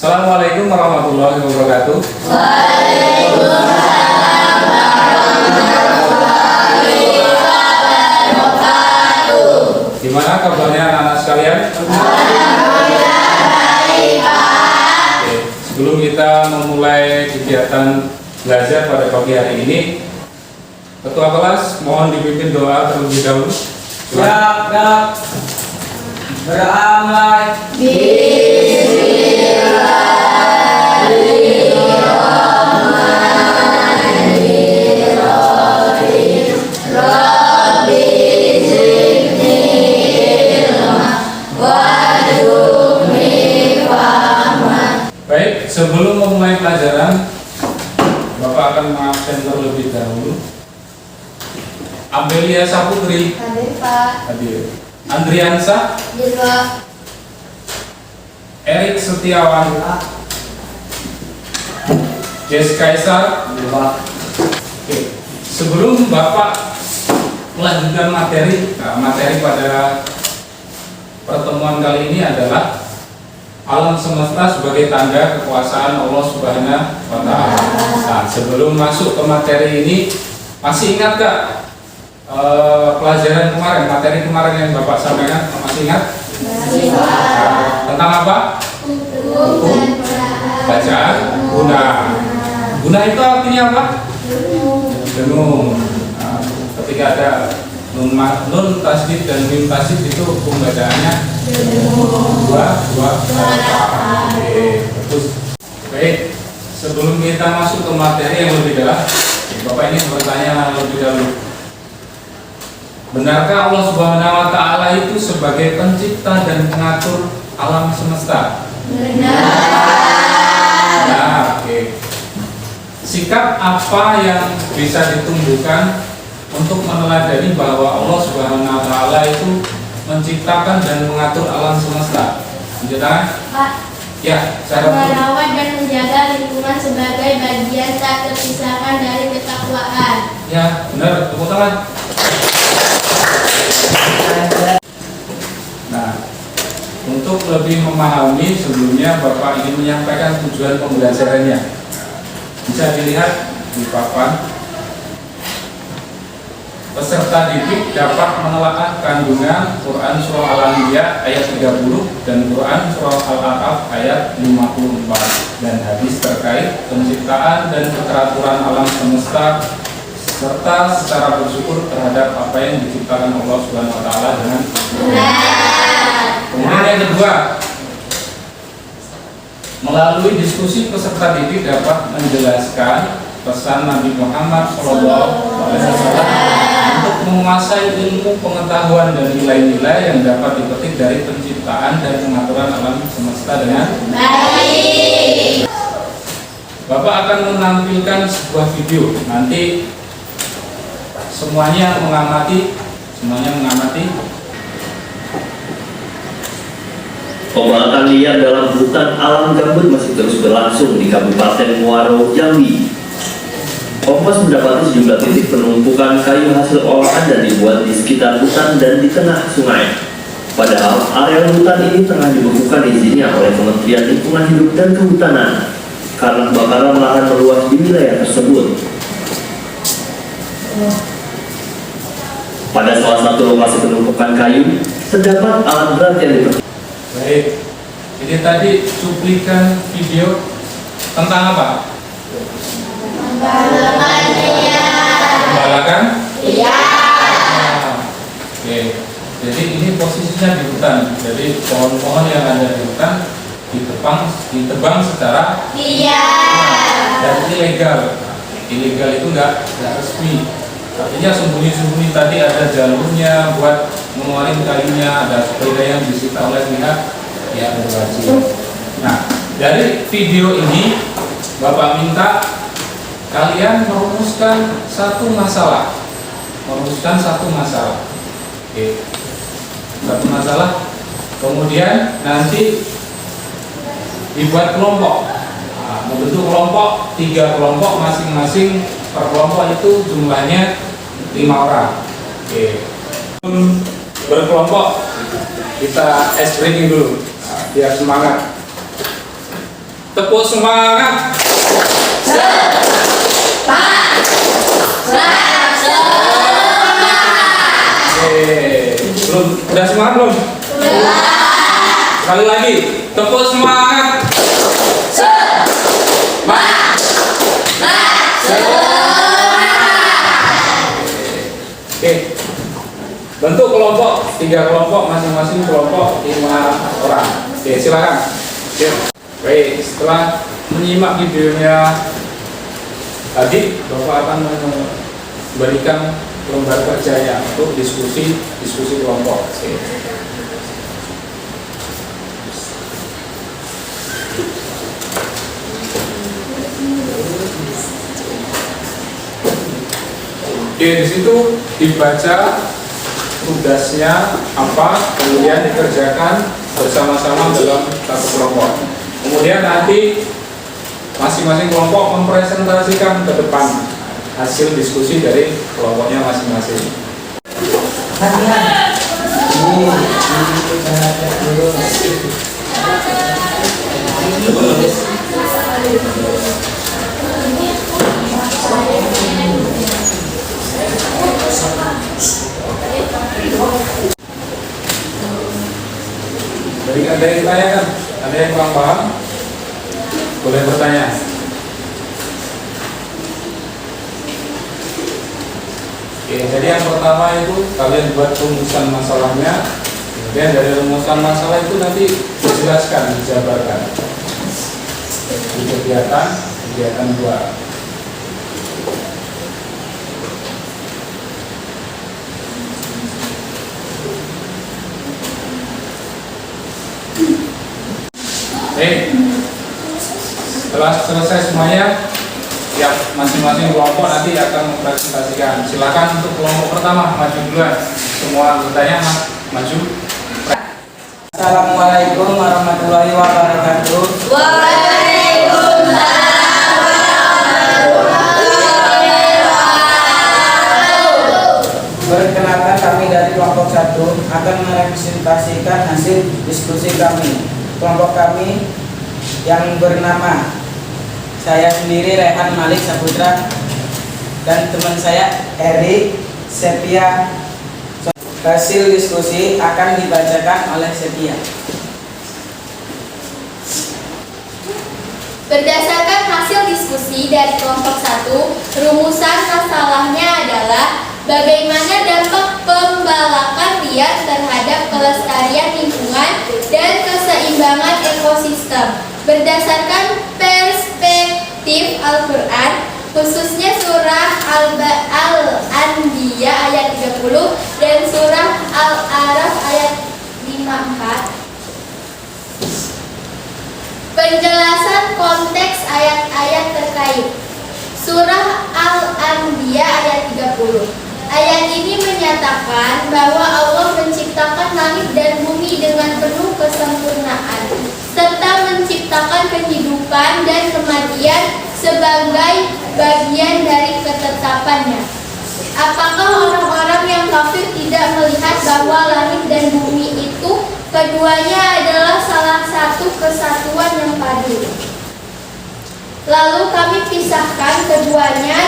Assalamualaikum warahmatullahi wabarakatuh. Gimana kabarnya anak-anak sekalian? Oke, sebelum kita memulai kegiatan belajar pada pagi hari ini, Ketua kelas mohon dipimpin doa terlebih dahulu. Siap. Beramal. Baik, sebelum memulai pelajaran, Bapak akan mengabsen terlebih dahulu. Amelia Saputri Hadir Pak. hadir. Andriansa, Hadir Pak. Erik Setiawan, Jess Kaisar. Oke, sebelum Bapak melanjutkan materi pada pertemuan kali ini adalah alam semesta sebagai tanda kekuasaan Allah Subhanahu wa Ta'ala. Nah, sebelum masuk ke materi ini, masih ingat gak pelajaran kemarin, materi kemarin yang Bapak sampaikan? Masih ingat? Tentang apa? Hukum bacaan guna. Guna itu artinya apa? Dengung. Nah, ketika ada nun tasdid dan mim tasdid itu hukum bacaannya dua. Oke, bagus. Baik, sebelum kita masuk ke materi yang lebih dalam, Bapak ini bertanya lebih dahulu. Benarkah Allah Subhanahu wa Ta'ala itu sebagai pencipta dan pengatur alam semesta? Benar. Nah, oke. Sikap apa yang bisa ditumbuhkan untuk meneladani bahwa Allah Subhanahu wa Ta'ala itu menciptakan dan mengatur alam semesta? Menjelaskan? Pak, Ya, cara merawat dan menjaga lingkungan sebagai bagian tak terpisahkan dari ketakwaan. ya, benar, tepuk tangan. Nah, untuk lebih memahami sebelumnya Bapak ingin menyampaikan tujuan pembelajarannya. Bisa dilihat di papan. Peserta didik dapat menelaah kandungan Quran Surah Al-Anbiya ayat 30 dan Quran Surah Al-A'raf ayat 54 dan hadis terkait penciptaan dan keteraturan alam semesta serta secara bersyukur terhadap apa yang diciptakan Allah Subhanahu wa Ta'ala dengan Kemudian yang kedua, melalui diskusi peserta didik dapat menjelaskan pesan Nabi Muhammad SAW untuk menguasai ilmu pengetahuan dan nilai-nilai yang dapat dipetik dari penciptaan dan pengaturan alam semesta dengan Baik. Bapak akan menampilkan sebuah video. Nanti semuanya mengamati. Pembalakan liar dalam hutan alam gambut masih terus berlangsung di Kabupaten Muaro, Jambi. Kompas mendapati sejumlah titik penumpukan kayu hasil olahan dan dibuat di sekitar hutan dan di tengah sungai. Padahal area hutan ini tengah dibekukan izinnya oleh Kementerian Lingkungan Hidup dan Kehutanan karena kebakaran lahan meluas di wilayah tersebut. Pada salah satu lokasi penumpukan kayu, terdapat alat berat yang diperlukan. Baik, ini tadi cuplikan video tentang apa? Pembalakan? Iya. Oke, jadi ini posisinya di hutan. Jadi pohon-pohon yang ada di hutan ditebang secara Iya. dan ilegal. Ilegal itu enggak resmi. Artinya sembunyi-sembunyi, tadi ada jalurnya buat mengeluarkan kayunya, ada sepeda yang disita oleh pihak yang berwajib. Nah, dari video ini Bapak minta kalian merumuskan satu masalah. Oke, satu masalah. Kemudian nanti dibuat kelompok. Nah, membentuk kelompok, 3 kelompok masing-masing. Per kelompok itu jumlahnya 5 orang. Oke. Berkelompok kita ice breaking dulu, biar semangat. Tepuk semangat. Belum, udah semangat belum? Sekali lagi, tepuk semangat. Oke, bentuk kelompok 3 kelompok, masing-masing kelompok 5 orang. Oke, silakan. Baik, setelah menyimak videonya tadi, Bapak akan memberikan lembar kerjanya untuk diskusi kelompok. Oke, di situ dibaca tugasnya apa, kemudian dikerjakan bersama-sama dalam satu kelompok. Kemudian nanti masing-masing kelompok mempresentasikan ke depan hasil diskusi dari kelompoknya masing-masing. Jadi ada yang ditanyakan, ada yang kurang paham, boleh bertanya. Oke, jadi yang pertama itu kalian buat rumusan masalahnya, kemudian dari rumusan masalah itu nanti dijelaskan, dijabarkan di kegiatan 2. Setelah selesai semuanya, tiap masing-masing kelompok nanti akan mempresentasikan. Silakan untuk kelompok pertama maju duluan. Semua bertanya, maju. Assalamualaikum warahmatullahi wabarakatuh. Perkenalkan, kami dari kelompok 1 akan merepresentasikan hasil diskusi kami. Kelompok kami yang bernama saya sendiri Rehan Malik Saputra dan teman saya Eri Sepia. Hasil diskusi akan dibacakan oleh Sepia. Berdasarkan hasil diskusi dari kelompok 1, rumusan masalahnya adalah bagaimana dampak pembalakan liar terhadap kelestarian lingkungan dan keseimbangan ekosistem. Berdasarkan perspektif Al-Quran, khususnya surah Al-Anbiya ayat 30 dan surah Al-A'raf ayat 54. Penjelasan konteks ayat-ayat terkait. Surah Al-Anbiya ayat 30. Ayat ini menyatakan bahwa Allah menciptakan langit dan bumi dengan penuh kesempurnaan, serta menciptakan kehidupan dan kematian sebagai bagian dari ketetapannya. Apakah orang-orang yang kafir tidak melihat bahwa langit dan bumi itu keduanya adalah salah satu kesatuan yang padu? Lalu kami pisahkan keduanya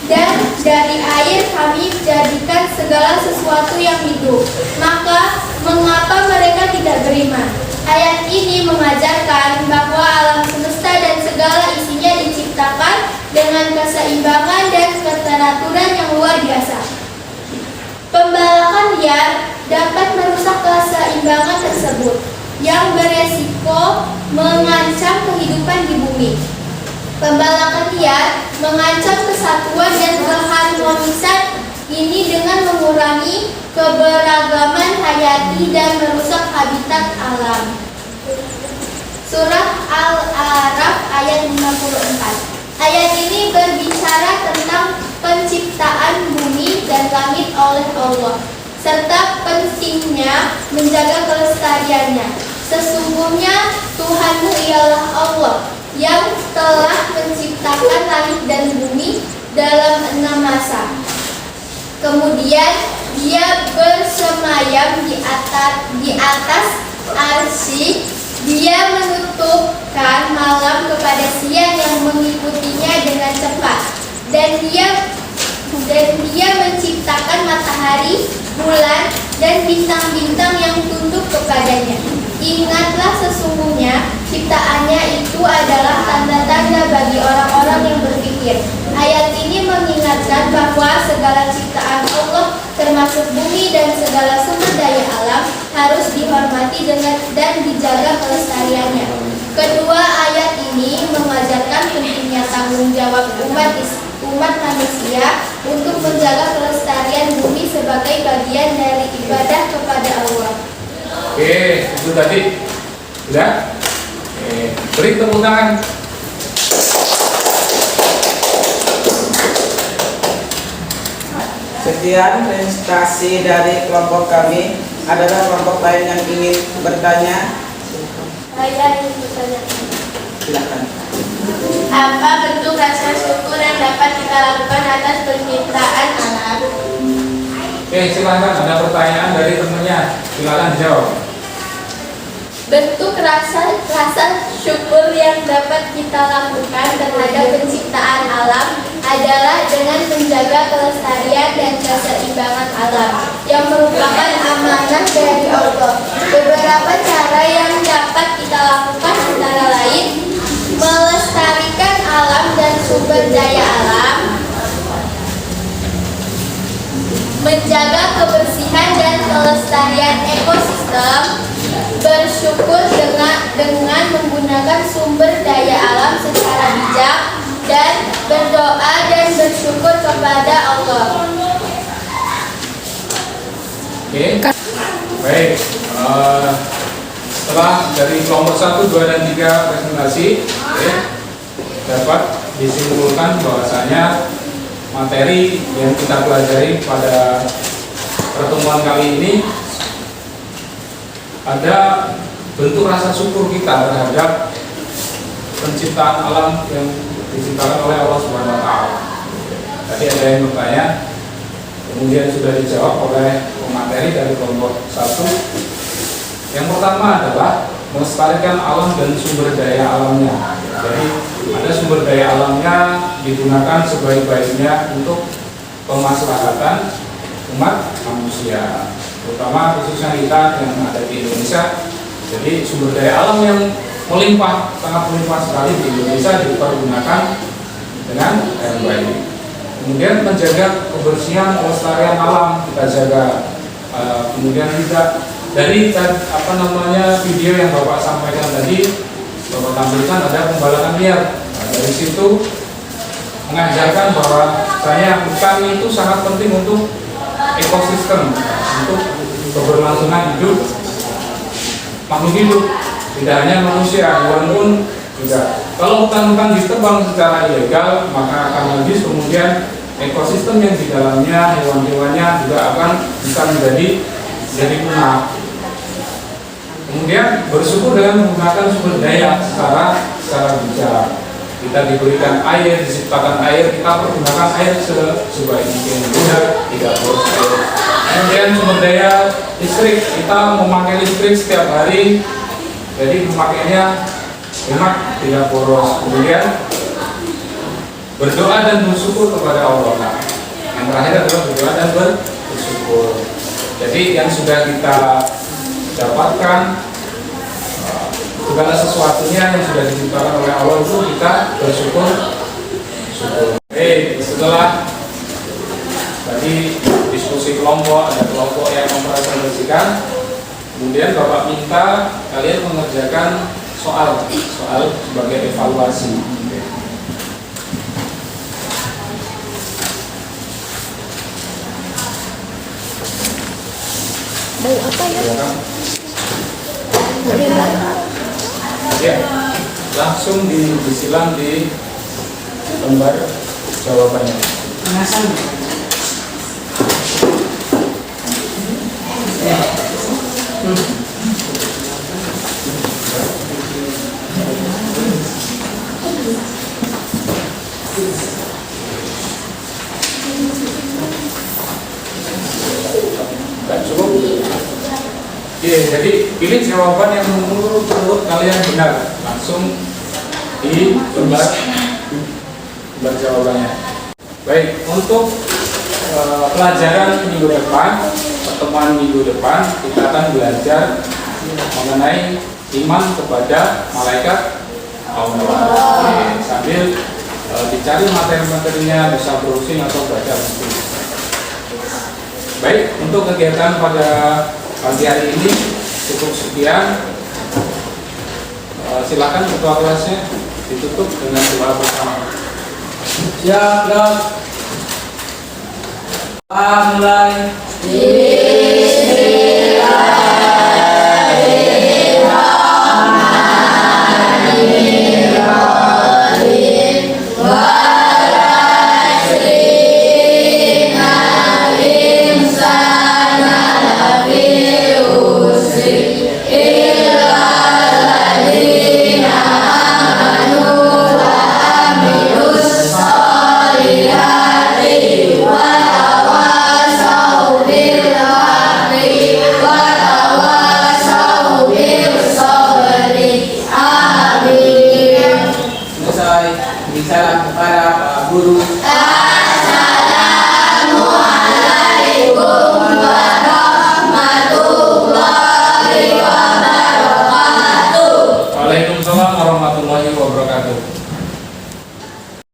dan dari air kami jadikan segala sesuatu yang hidup. Maka mengapa mereka tidak beriman? Ayat ini mengajarkan bahwa alam semesta dan segala isinya diciptakan dengan keseimbangan dan keteraturan yang luar biasa. Pembalakan liar dapat merusak keseimbangan tersebut yang beresiko mengancam kehidupan di bumi. Pembalakan liar mengancam kesatuan dan keharmonisan ini dengan mengurangi keberagaman hayati dan merusak habitat alam. Surah Al-A'raf ayat 54. Ayat ini berbicara tentang penciptaan bumi dan langit oleh Allah, serta pentingnya menjaga kelestariannya. Sesungguhnya Tuhanmu ialah Allah yang telah menciptakan langit dan bumi dalam 6 masa. Kemudian Dia bersemayam di atas arsy. Dia menutupkan malam mengikutinya dengan cepat. Dan dia menciptakan matahari, bulan, dan bintang-bintang yang tunduk kepadanya. Ingatlah, sesungguhnya ciptaannya itu adalah tanda-tanda bagi orang-orang yang berpikir. Ayat ini mengingatkan bahwa segala ciptaan Allah, termasuk bumi dan segala sumber daya alam, harus dihormati dan dijaga kelestariannya. Kedua ayat ini mengajarkan pentingnya tanggung jawab umat manusia untuk menjaga kelestarian bumi sebagai bagian dari ibadah kepada Allah. Oke, itu tadi sudah. Beri tepuk tangan. Sekian presentasi dari kelompok kami. Adakah kelompok lain yang ingin bertanya? Saya ingin bertanya. Silakan. Apa bentuk rasa syukur yang dapat kita lakukan atas penciptaan alam? Oke, silakan, ada pertanyaan dari temannya. Silakan dijawab. Bentuk rasa syukur yang dapat kita lakukan terhadap penciptaan alam adalah dengan menjaga kelestarian dan keseimbangan alam yang merupakan amanah dari Allah. Beberapa cara yang dapat kita lakukan antara lain melestarikan alam dan sumber daya alam, menjaga kebersihan dan kelestarian ekosistem, bersyukur dengan menggunakan sumber daya alam secara bijak, dan berdoa dan bersyukur kepada Allah. Oke, baik. Setelah dari kelompok 1, 2, dan 3 presentasi, dapat disimpulkan bahwasanya materi yang kita pelajari pada pertemuan kali ini ada bentuk rasa syukur kita terhadap penciptaan alam yang diciptakan oleh Allah Subhanahu wa Ta'ala. Tadi ada yang bertanya, kemudian sudah dijawab oleh pemateri dari kelompok 1. Yang pertama adalah melestarikan alam dan sumber daya alamnya. Jadi ada sumber daya alamnya digunakan sebaik-baiknya untuk pemaslahatan umat manusia, terutama khususnya kita yang ada di Indonesia. Jadi sumber daya alam yang melimpah, sangat melimpah sekali di Indonesia dipergunakan dengan baik. Kemudian menjaga kebersihan, kelestarian alam kita jaga. Kemudian juga dari video yang Bapak sampaikan tadi, Bapak tampilkan ada pembalakan liar. Nah, dari situ mengajarkan bahwa hutan itu sangat penting untuk ekosistem, untuk keberlangsungan hidup makhluk hidup, tidak hanya manusia, hewan pun juga. Kalau hutan-hutan ditebang secara ilegal, maka akan habis, kemudian ekosistem yang di dalamnya, hewan-hewannya juga akan bisa menjadi punah. Kemudian bersyukur dengan menggunakan sumber daya secara bijak. Kita diberikan air, diciptakan air, kita pergunakan air sebaik mungkin, tidak boros air. Kemudian sumber daya listrik, kita memakai listrik setiap hari, jadi memakainya hemat, tidak boros. Kemudian berdoa dan bersyukur kepada Allah. Nah, yang terakhir adalah berdoa dan bersyukur. Jadi yang sudah kita dapatkan, segala sesuatunya yang sudah diciptakan oleh Allah itu kita bersyukur. Setelah tadi diskusi kelompok, ada kelompok yang mempresentasikan, kemudian Bapak minta kalian mengerjakan soal sebagai evaluasi. Bau apa ya? Ya, langsung disilang di lembar jawabannya. Nggak cukup. Jadi pilih jawaban yang menurut kalian benar, langsung di lembar lembar jawabannya. Baik, untuk pelajaran minggu depan, pertemuan minggu depan, kita akan belajar mengenai iman kepada malaikat Allah. Oke, sambil dicari materi-materinya, bisa browsing atau baca buku. Baik, untuk kegiatan pada pagi hari ini cukup sekian. Silakan ketua kelasnya ditutup dengan doa bersama. Siap, Dok. Mulai. Selesai. Bicara kepada Pak Guru.